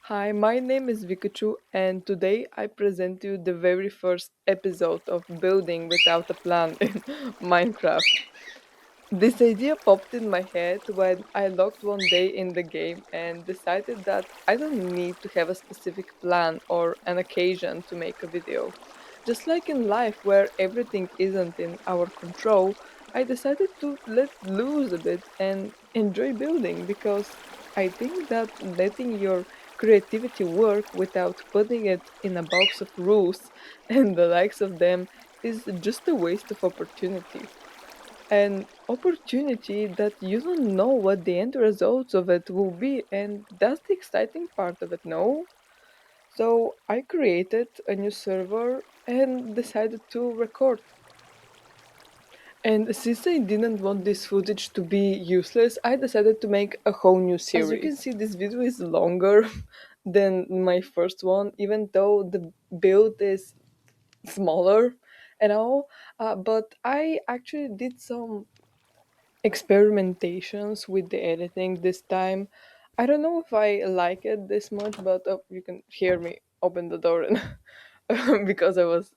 Hi, my name is Vikachu, and today I present you the very first episode of Building Without a Plan in Minecraft. This idea popped in my head when I logged one day in the game and decided that I don't need to have a specific plan or an occasion to make a video. Just like in life, where everything isn't in our control, I decided to let loose a bit and enjoy building because I think that letting your creativity work without putting it in a box of rules and the likes of them is just a waste of opportunity. An opportunity that you don't know what the end results of it will be, and that's the exciting part of it, no? So I created a new server and decided to record. And since I didn't want this footage to be useless, I decided to make a whole new series. As you can see, this video is longer than my first one, even though the build is smaller and all. But I actually did some experimentations with the editing this time. I don't know if I like it this much, but you can hear me open the door and because I was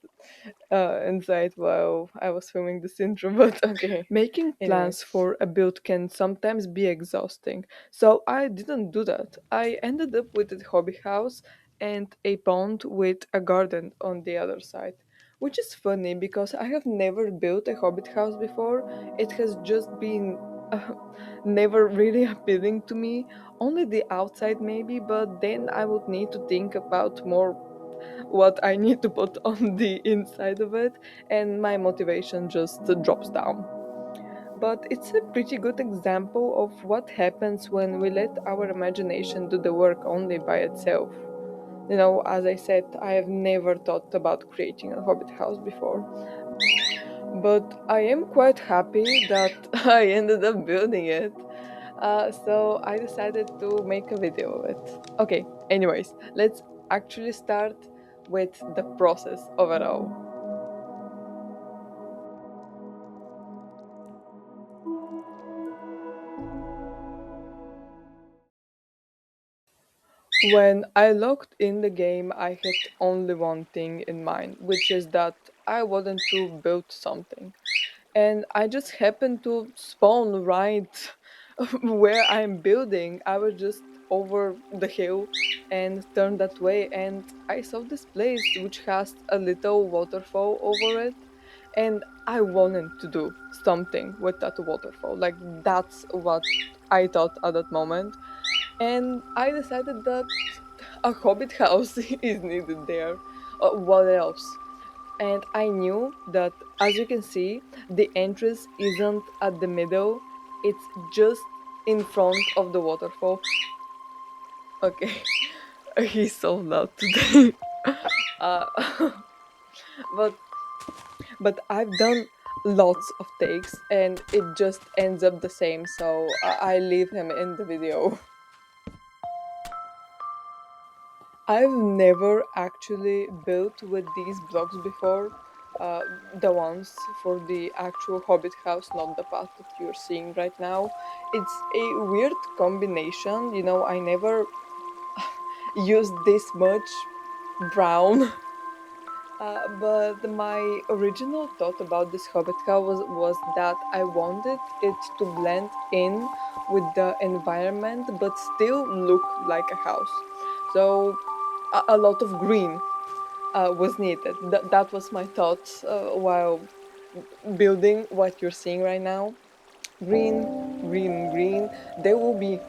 inside while I was filming this intro. But okay, making plans Anyways, for a build can sometimes be exhausting, so I didn't do that. I ended up with a hobby house and a pond with a garden on the other side, which is funny because I have never built a hobbit house before. It has just been uh, never really appealing to me. Only the outside maybe, but then I would need to think about more what I need to put on the inside of it, and my motivation just drops down. But it's a pretty good example of what happens when we let our imagination do the work only by itself. As I said, I have never thought about creating a hobbit house before, but I am quite happy that I ended up building it. So I decided to make a video of it. Okay, anyways, let's actually start with the process of it all. When I logged in the game, I had only one thing in mind, which is that I wanted to build something. And I just happened to spawn right where I'm building. I was just over the hill and turned that way, and I saw this place which has a little waterfall over it, and I wanted to do something with that waterfall. Like, that's what I thought at that moment, and I decided that a hobbit house is needed there. What else? And I knew that, as you can see, the entrance isn't at the middle, it's just in front of the waterfall. Okay, he's so loud today. uh, but I've done lots of takes and it just ends up the same, so I leave him in the video. I've never actually built with these blocks before. Uh, the ones for the actual Hobbit house, not the path that you're seeing right now. It's a weird combination. I never used this much brown. But my original thought about this Hobbit house was that I wanted it to blend in with the environment but still look like a house. So a lot of green was needed. That was my thought while building what you're seeing right now. Green, green, green. There will be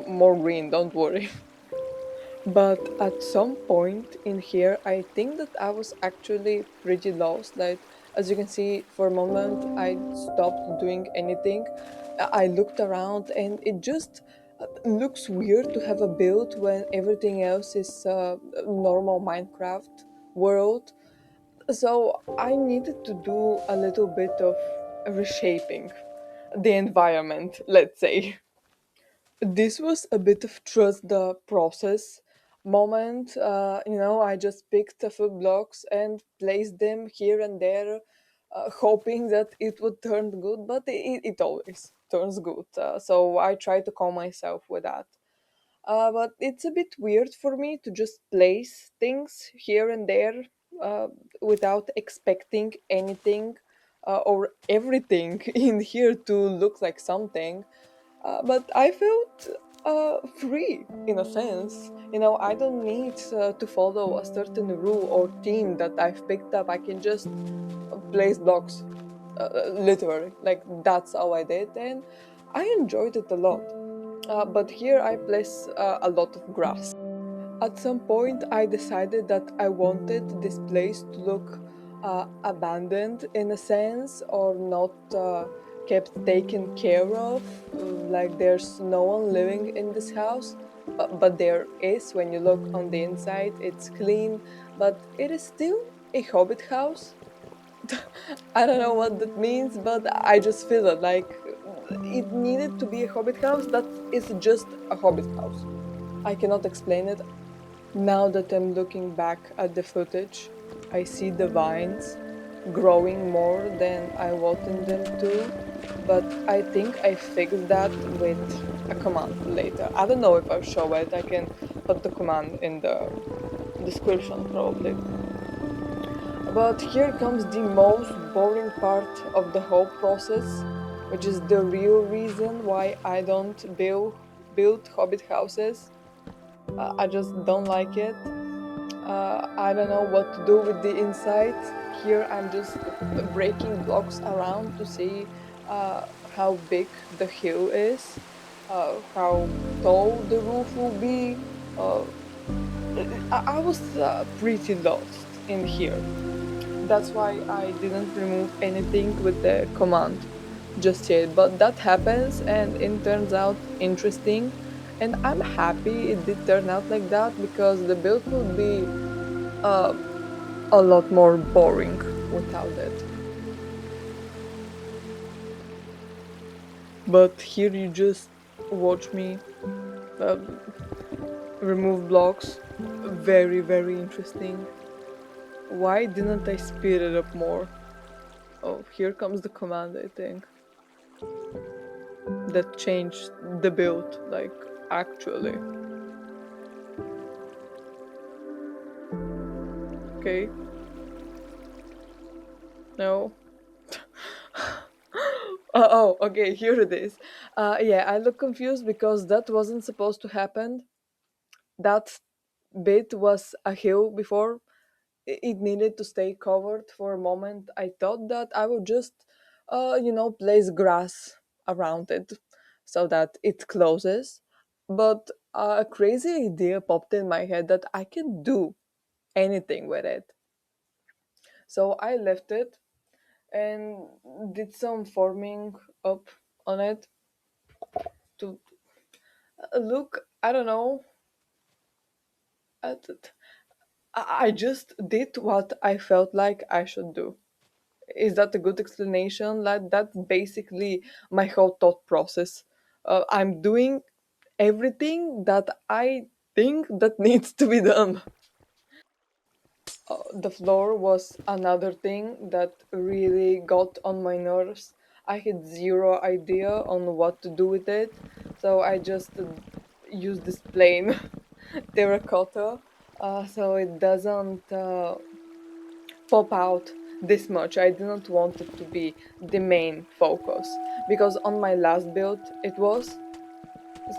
more green, don't worry. But at some point in here, I think that I was actually pretty lost. Like, as you can see, for a moment, I stopped doing anything. I looked around and it just looks weird to have a build when everything else is normal Minecraft world. So I needed to do a little bit of reshaping the environment, let's say. This was a bit of trust the process moment. I just picked a few blocks and placed them here and there, hoping that it would turn good, but it always turns good. So I try to calm myself with that. But it's a bit weird for me to just place things here and there uh, without expecting anything or everything in here to look like something. But I felt free in a sense. You know, I don't need to follow a certain rule or theme that I've picked up. I can just place blocks, literally. Like, that's how I did, and I enjoyed it a lot. But here I place a lot of grass. At some point, I decided that I wanted this place to look abandoned in a sense, or not kept taken care of. Like there's no one living in this house, but there is. When you look on the inside, it's clean, but it is still a hobbit house. I don't know what that means, but I just feel it like it needed to be a hobbit house that is just a hobbit house. I cannot explain it. Now that I'm looking back at the footage, I see the vines growing more than I wanted them to, but I think I fixed that with a command later. I don't know if I'll show it. I can put the command in the description probably. But here comes the most boring part of the whole process, which is the real reason why I don't build hobbit houses. I just don't like it. I don't know what to do with the inside. Here I'm just breaking blocks around to see how big the hill is, how tall the roof will be. Uh, I was pretty lost in here. That's why I didn't remove anything with the command just yet. But that happens and it turns out interesting. And I'm happy it did turn out like that because the build would be uh, a lot more boring without it. But here you just watch me uh, remove blocks. Very, very interesting. Why didn't I speed it up more? Oh, here comes the command, I think. That changed the build, like, actually. Okay. No. Oh, okay, here it is. Yeah, I look confused because that wasn't supposed to happen. That bit was a hill before. It needed to stay covered for a moment. I thought that I would just, place grass around it so that it closes. But a crazy idea popped in my head that I can do anything with it. So I left it and did some forming up on it to look, I don't know, at it. I just did what I felt like I should do. Is that a good explanation? Like, that's basically my whole thought process. I'm doing everything that I think that needs to be done. The floor was another thing that really got on my nerves. I had zero idea on what to do with it, so I just used this plain terracotta, so it doesn't pop out this much. I didn't want it to be the main focus because on my last build it was.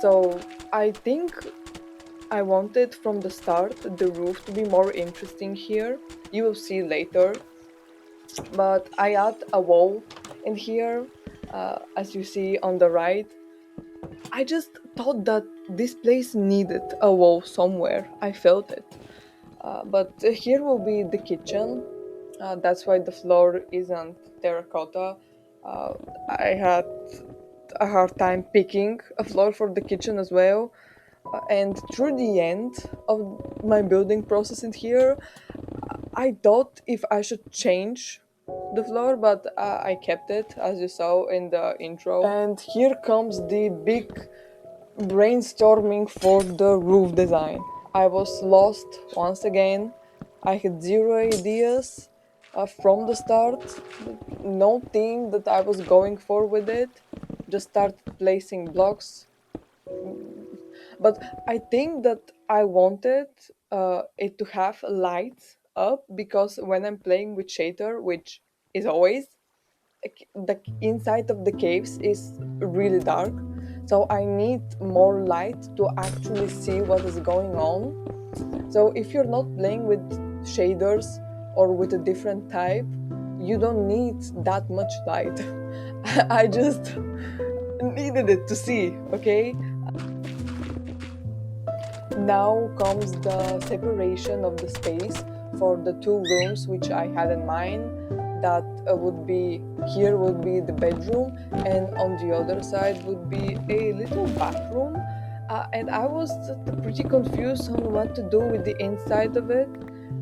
So I think I wanted from the start the roof to be more interesting here. You will see later. But I add a wall in here, as you see on the right. I just thought that this place needed a wall somewhere. I felt it. But here will be the kitchen. That's why the floor isn't terracotta. Uh, I had a hard time picking a floor for the kitchen as well. And through the end of my building process in here, I thought if I should change the floor, but I kept it as you saw in the intro. And here comes the big brainstorming for the roof design. I was lost once again. I had zero ideas from the start. No theme that I was going for with it. Just started placing blocks. But I think that I wanted it to have lights up because when I'm playing with shader, which is always, the inside of the caves is really dark, so I need more light to actually see what is going on. So if you're not playing with shaders or with a different type, you don't need that much light. I just needed it to see, okay? Now comes the separation of the space for the two rooms which I had in mind. That would be, here would be the bedroom, and on the other side would be a little bathroom. And I was pretty confused on what to do with the inside of it.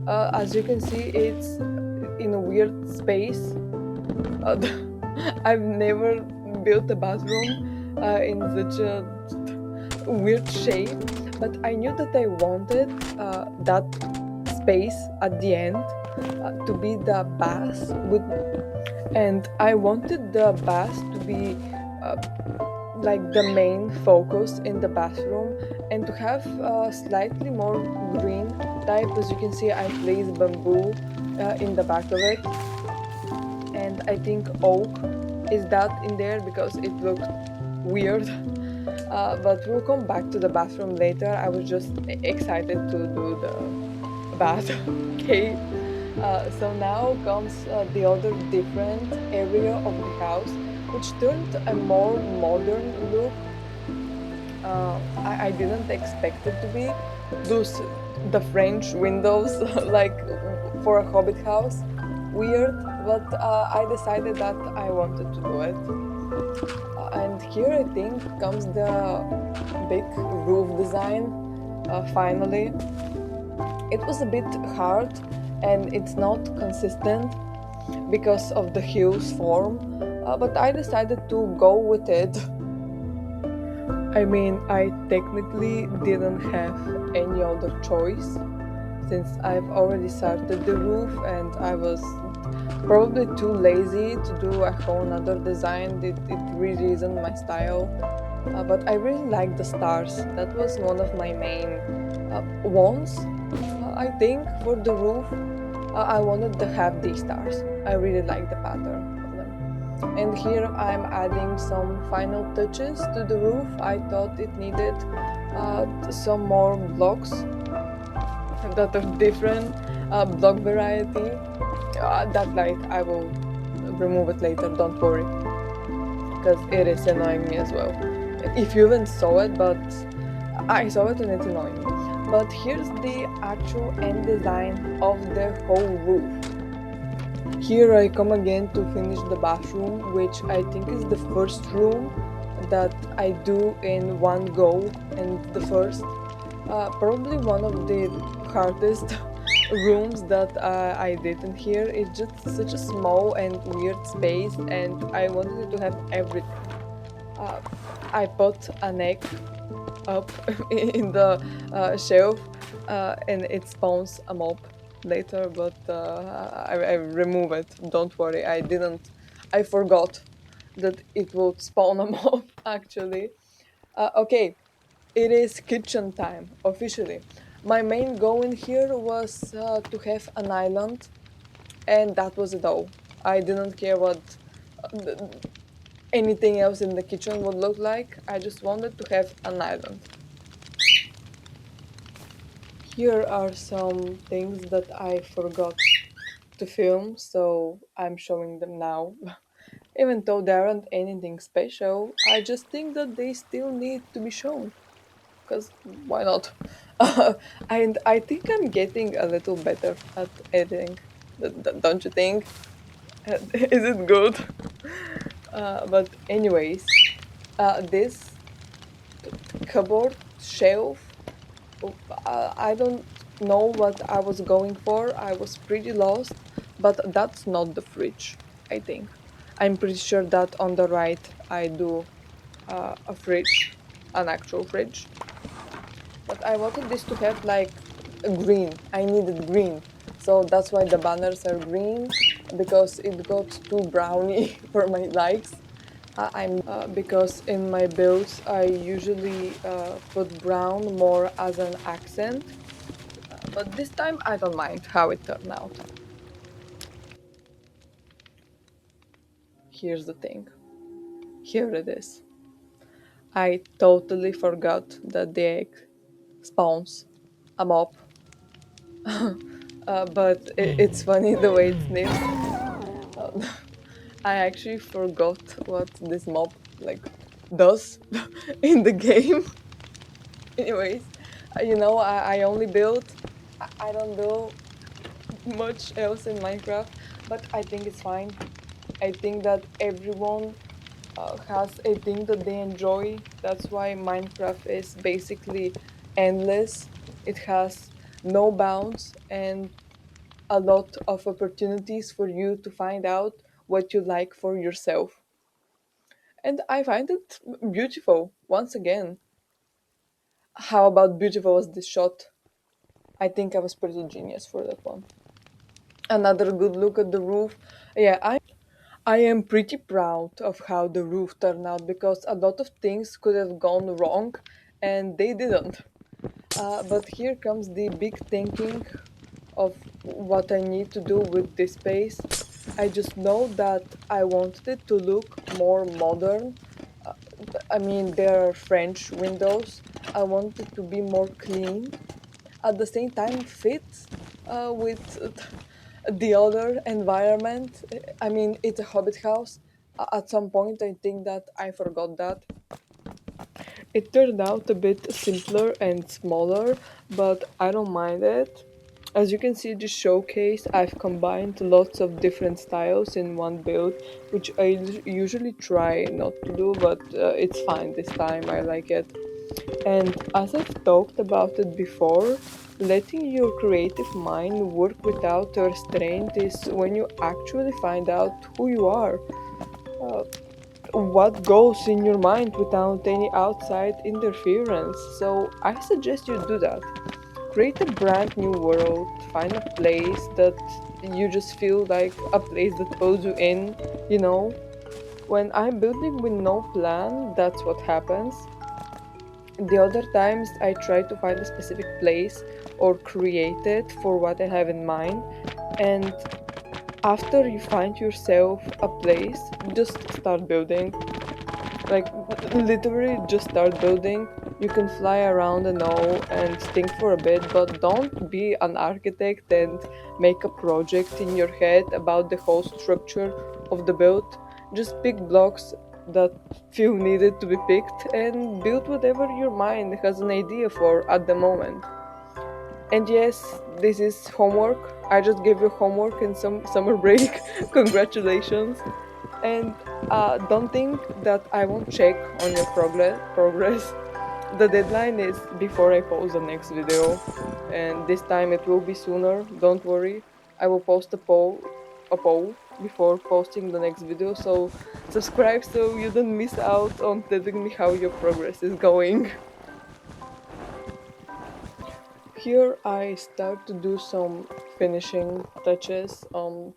As you can see, it's in a weird space. Uh, I've never built a bathroom in such a weird shape, but I knew that I wanted that space at the end to be the bath with, and I wanted the bath to be uh, like the main focus in the bathroom, and to have slightly more green type. As you can see, I placed bamboo in the back of it, and I think oak is that in there because it looked weird. But we'll come back to the bathroom later. I was just excited to do the bath. Okay. So now comes the other different area of the house, which turned a more modern look. I didn't expect it to be those, the French windows like for a Hobbit house. Weird, but I decided that I wanted to do it. And here I think comes the big roof design. Finally, it was a bit hard and it's not consistent because of the hue's form, but I decided to go with it. I mean, I technically didn't have any other choice since I've already started the roof and I was probably too lazy to do a whole other design. It really isn't my style. But I really like the stars. That was one of my main wants, I think, for the roof. I wanted to have these stars. I really like the pattern of them. And here I'm adding some final touches to the roof. I thought it needed some more blocks that are different block variety. That light, I will remove it later, don't worry, because it is annoying me as well. If you even saw it, but I saw it and it's annoying me. But here's the actual end design of the whole roof. Here I come again to finish the bathroom, which I think is the first room that I do in one go, and the first, probably one of the hardest rooms that I did in here. It's just such a small and weird space, and I wanted it to have everything. Uh, I put an egg up in the shelf, and it spawns a mob later, but I remove it. Don't worry, I didn't. I forgot that it would spawn a mob actually. Okay, it is kitchen time officially. My main goal in here was to have an island, and that was it all. I didn't care what uh, anything else in the kitchen would look like. I just wanted to have an island. Here are some things that I forgot to film, so I'm showing them now. Even though there aren't anything special, I just think that they still need to be shown. Because why not? And I think I'm getting a little better at editing. Don't you think? Is it good? But anyways, this cupboard shelf, I don't know what I was going for. I was pretty lost, but that's not the fridge, I think. I'm pretty sure that on the right I do a fridge, an actual fridge. But I wanted this to have like a green. I needed green. So that's why the banners are green, because it got too browny for my likes. I'm because in my builds I usually put brown more as an accent, but this time I don't mind how it turned out. Here's the thing. Here it is. I totally forgot that the egg spawns a mob, but it's funny the way it sniffs. Uh, I actually forgot what this mob like does in the game. Anyways, I only build. I don't do much else in Minecraft, but I think it's fine. I think that everyone has a thing that they enjoy. That's why Minecraft is basically endless. It has no bounds and a lot of opportunities for you to find out what you like for yourself. And I find it beautiful once again. How about beautiful was this shot? I think I was pretty genius for that one. Another good look at the roof. Yeah, I am pretty proud of how the roof turned out because a lot of things could have gone wrong and they didn't. But here comes the big thinking of what I need to do with this space. I just know that I wanted it to look more modern. Uh, I mean, there are French windows. I want it to be more clean. At the same time, fit with the other environment. I mean, it's a Hobbit house. At some point, I think that I forgot that. It turned out a bit simpler and smaller, but I don't mind it. As you can see, the showcase, I've combined lots of different styles in one build, which I usually try not to do, but it's fine this time. I like it. And as I've talked about it before, letting your creative mind work without restraint is when you actually find out who you are. Uh, what goes in your mind without any outside interference. So I suggest you do that. Create a brand new world, find a place that you just feel like a place that pulls you in, you know. When I'm building with no plan, that's what happens. The other times I try to find a specific place or create it for what I have in mind. And after you find yourself a place, just start building. Like literally just start building. You can fly around and all and think for a bit, but don't be an architect and make a project in your head about the whole structure of the build. Just pick blocks that feel needed to be picked and build whatever your mind has an idea for at the moment. And yes, this is homework. I just gave you homework in some summer break. Congratulations. And don't think that I won't check on your progress. The deadline is before I post the next video, and this time it will be sooner. Don't worry. I will post a poll before posting the next video. So subscribe so you don't miss out on telling me how your progress is going. Here I start to do some finishing touches on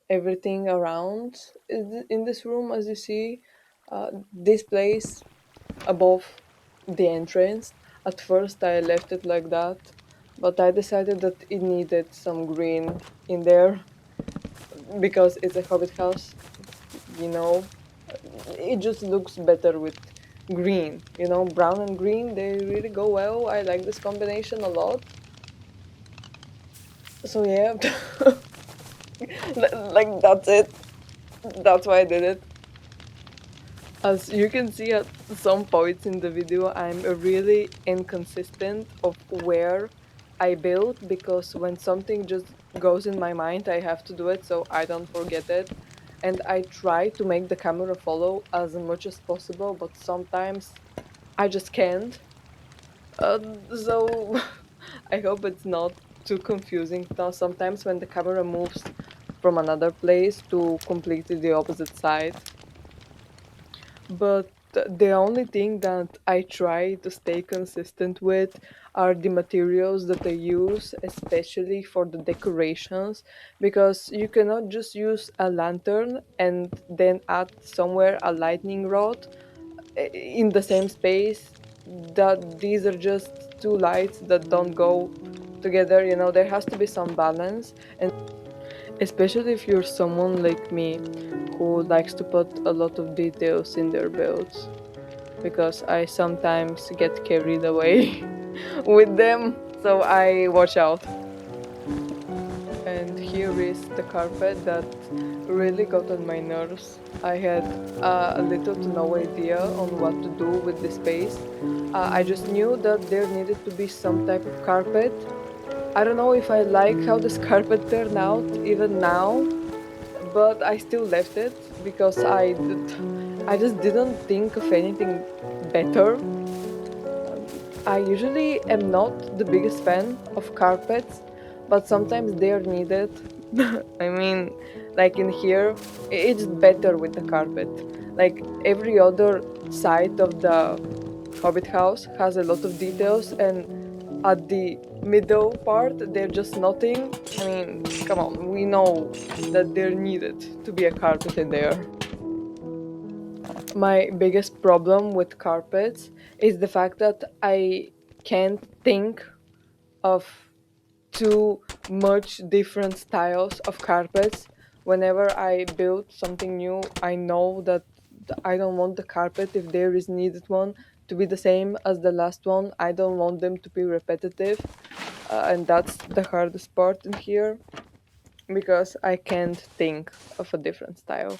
everything around in this room. As you see, this place above the entrance, at first I left it like that, but I decided that it needed some green in there because it's a Hobbit house, you know. It just looks better with green, brown and green, they really go well. I like this combination a lot. So yeah. Like that's it. That's why I did it. As you can see at some points in the video, I'm really inconsistent of where I build because when something just goes in my mind, I have to do it so I don't forget it. And I try to make the camera follow as much as possible, but sometimes I just can't. So I hope it's not too confusing now. Sometimes when the camera moves from another place to completely the opposite side. But the only thing that I try to stay consistent with are the materials that I use, especially for the decorations, because you cannot just use a lantern and then add somewhere a lightning rod in the same space. That these are just two lights that don't go together. There has to be some balance, and especially if you're someone like me who likes to put a lot of details in their builds, because I sometimes get carried away with them, so I watch out. And here is the carpet that really got on my nerves. I had a little to no idea on what to do with the space. I just knew that there needed to be some type of carpet. I don't know if I like how this carpet turned out even now, but I still left it because I just didn't think of anything better. I usually am not the biggest fan of carpets, but sometimes they are needed. I mean, like in here, it's better with the carpet. Like every other side of the Hobbit House has a lot of details, and at the middle part, they're just nothing. I mean, come on, we know that they're needed to be a carpet in there. My biggest problem with carpets is the fact that I can't think of too much different styles of carpets. Whenever I build something new, I know that I don't want the carpet, if there is needed one, to be the same as the last one. I don't want them to be repetitive, and that's the hardest part in here, because I can't think of a different style.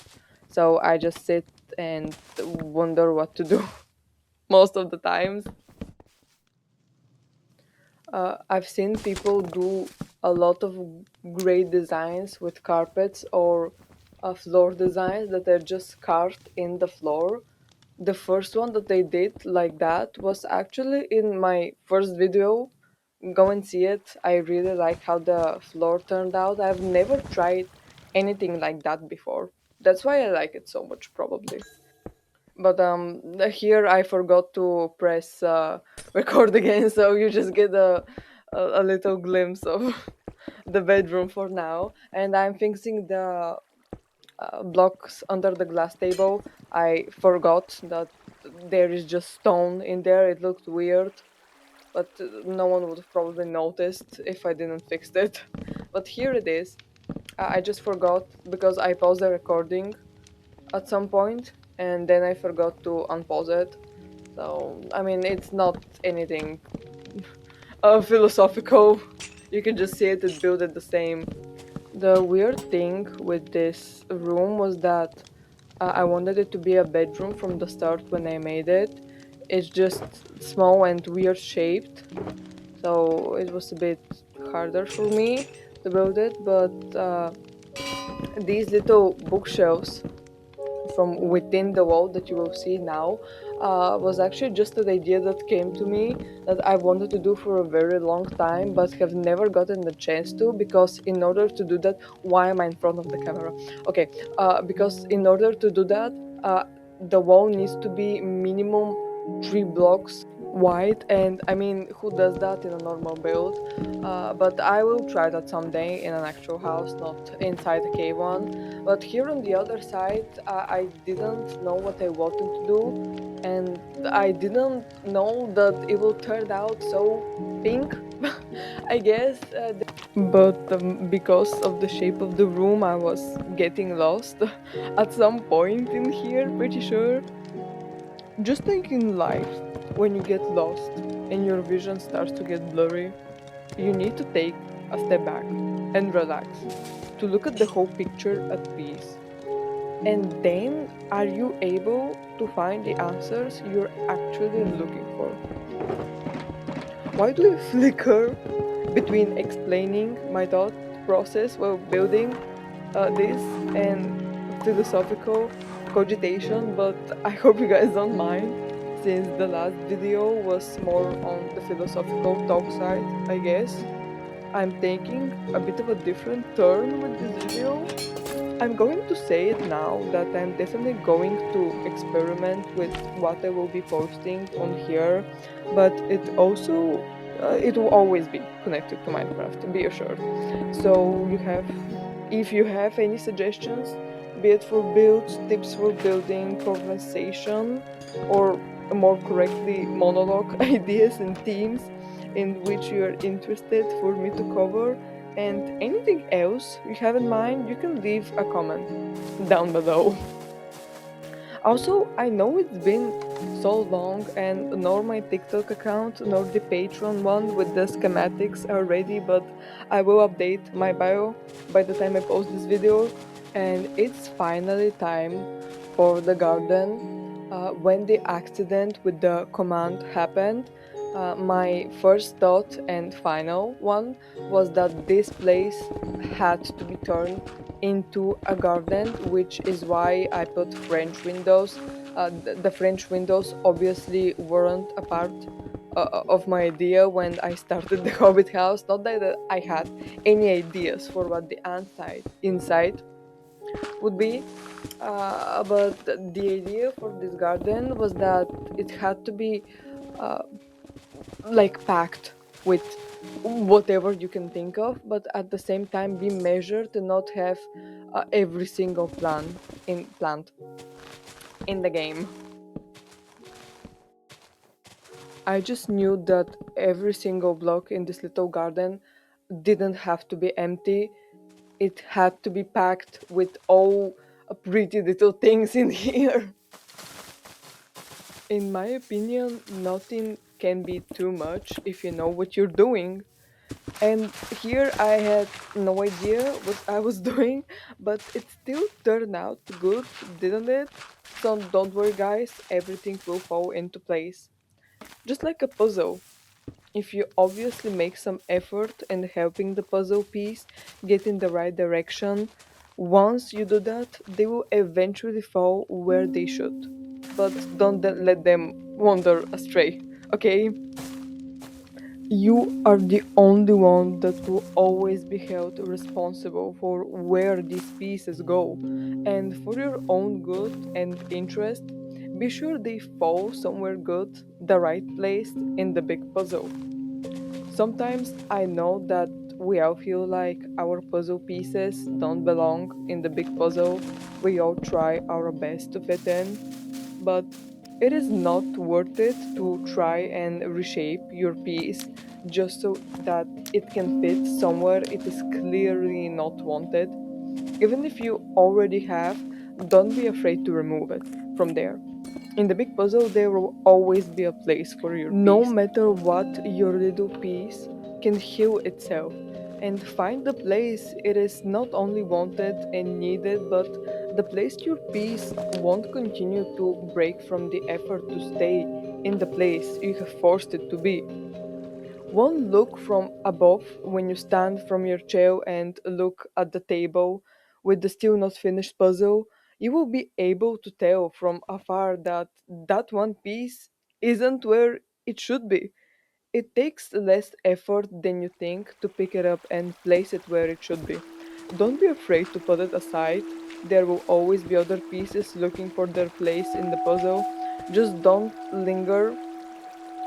So I just sit and wonder what to do most of the times. I've seen people do a lot of great designs with carpets or floor designs that are just carved in the floor. The first one that they did like that was actually in my first video. Go and see it. I really like how the floor turned out. I've never tried anything like that before. That's why I like it so much, probably. But here I forgot to press record again, so you just get a little glimpse of the bedroom for now. And I'm fixing the blocks under the glass table. I forgot that there is just stone in there. It looked weird, but no one would have probably noticed if I didn't fix it. But here it is. I just forgot because I paused the recording at some point, and then I forgot to unpause it. So, I mean, it's not anything philosophical. You can just see it and build it the same. The weird thing with this room was that I wanted it to be a bedroom from the start when I made it. It's just small and weird shaped, so it was a bit harder for me to build it. But these little bookshelves from within the wall that you will see now was actually just an idea that came to me that I wanted to do for a very long time but have never gotten the chance to, because in order to do that, why am I in front of the camera? Okay, because in order to do that, the wall needs to be minimum 3 blocks wide, and I mean, who does that in a normal build? But I will try that someday in an actual house, not inside a cave one. But here on the other side, I didn't know what I wanted to do, and I didn't know that it will turn out so pink, I guess. But because of the shape of the room, I was getting lost at some point in here, pretty sure. Just like in life, when you get lost and your vision starts to get blurry, you need to take a step back and relax to look at the whole picture at peace. And then are you able to find the answers you're actually looking for? Why do I flicker between explaining my thought process while building this and philosophical cogitation? But I hope you guys don't mind, since the last video was more on the philosophical talk side, I guess. I'm taking a bit of a different turn with this video. I'm going to say it now that I'm definitely going to experiment with what I will be posting on here, but it will always be connected to Minecraft, be assured. So if you have any suggestions, be it for builds, tips for building, conversation, or more correctly, monologue ideas and themes in which you are interested for me to cover, and anything else you have in mind, you can leave a comment down below. Also, I know it's been so long, and nor my TikTok account nor the Patreon one with the schematics are ready, but I will update my bio by the time I post this video. And it's finally time for the garden. When the accident with the command happened, my first thought and final one was that this place had to be turned into a garden, which is why I put French windows. The French windows obviously weren't a part of my idea when I started the Hobbit House. Not that I had any ideas for what the inside would be, but the idea for this garden was that it had to be uh, like packed with whatever you can think of, but at the same time be measured and not have every single plant in the game. I just knew that every single block in this little garden didn't have to be empty. It had to be packed with all pretty little things in here. In my opinion, nothing can be too much if you know what you're doing. And here I had no idea what I was doing, but it still turned out good, didn't it? So don't worry, guys, everything will fall into place. Just like a puzzle. If you obviously make some effort in helping the puzzle piece get in the right direction, once you do that, they will eventually fall where they should. But don't let them wander astray, okay? You are the only one that will always be held responsible for where these pieces go, and for your own good and interest, be sure they fall somewhere good, the right place in the big puzzle. Sometimes I know that we all feel like our puzzle pieces don't belong in the big puzzle. We all try our best to fit in, but it is not worth it to try and reshape your piece just so that it can fit somewhere it is clearly not wanted. Even if you already have, don't be afraid to remove it from there. In the big puzzle, there will always be a place for your piece. No matter what, your little piece can heal itself and find the place it is not only wanted and needed, but the place your piece won't continue to break from the effort to stay in the place you have forced it to be. One look from above when you stand from your chair and look at the table with the still not finished puzzle, you will be able to tell from afar that that one piece isn't where it should be. It takes less effort than you think to pick it up and place it where it should be. Don't be afraid to put it aside. There will always be other pieces looking for their place in the puzzle. Just don't linger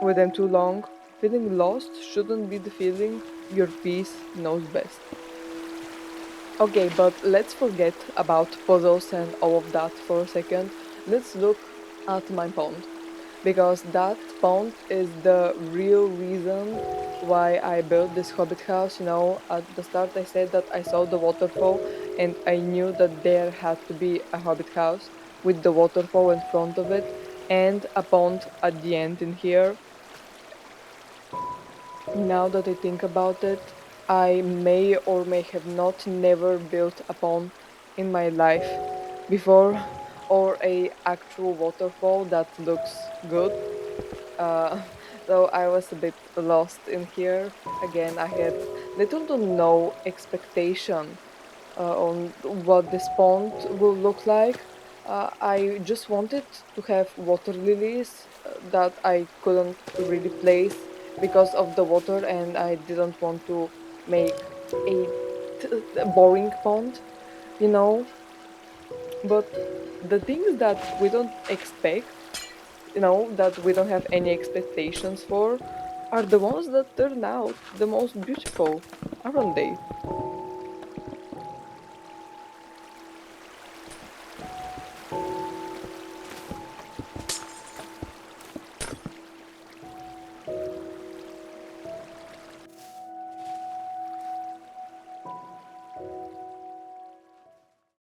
with them too long. Feeling lost shouldn't be the feeling, your piece knows best. Okay, but let's forget about puzzles and all of that for a second. Let's look at my pond. Because that pond is the real reason why I built this Hobbit house. You know, at the start I said that I saw the waterfall and I knew that there had to be a Hobbit house with the waterfall in front of it and a pond at the end in here. Now that I think about it, I may or may have not never built a pond in my life before, or a actual waterfall that looks good. Uh, so I was a bit lost in here. Again, I had little to no expectation on what this pond will look like. I just wanted to have water lilies that I couldn't really place because of the water, and I didn't want to make a boring pond, you know. But the things that we don't expect, that we don't have any expectations for, are the ones that turn out the most beautiful, aren't they?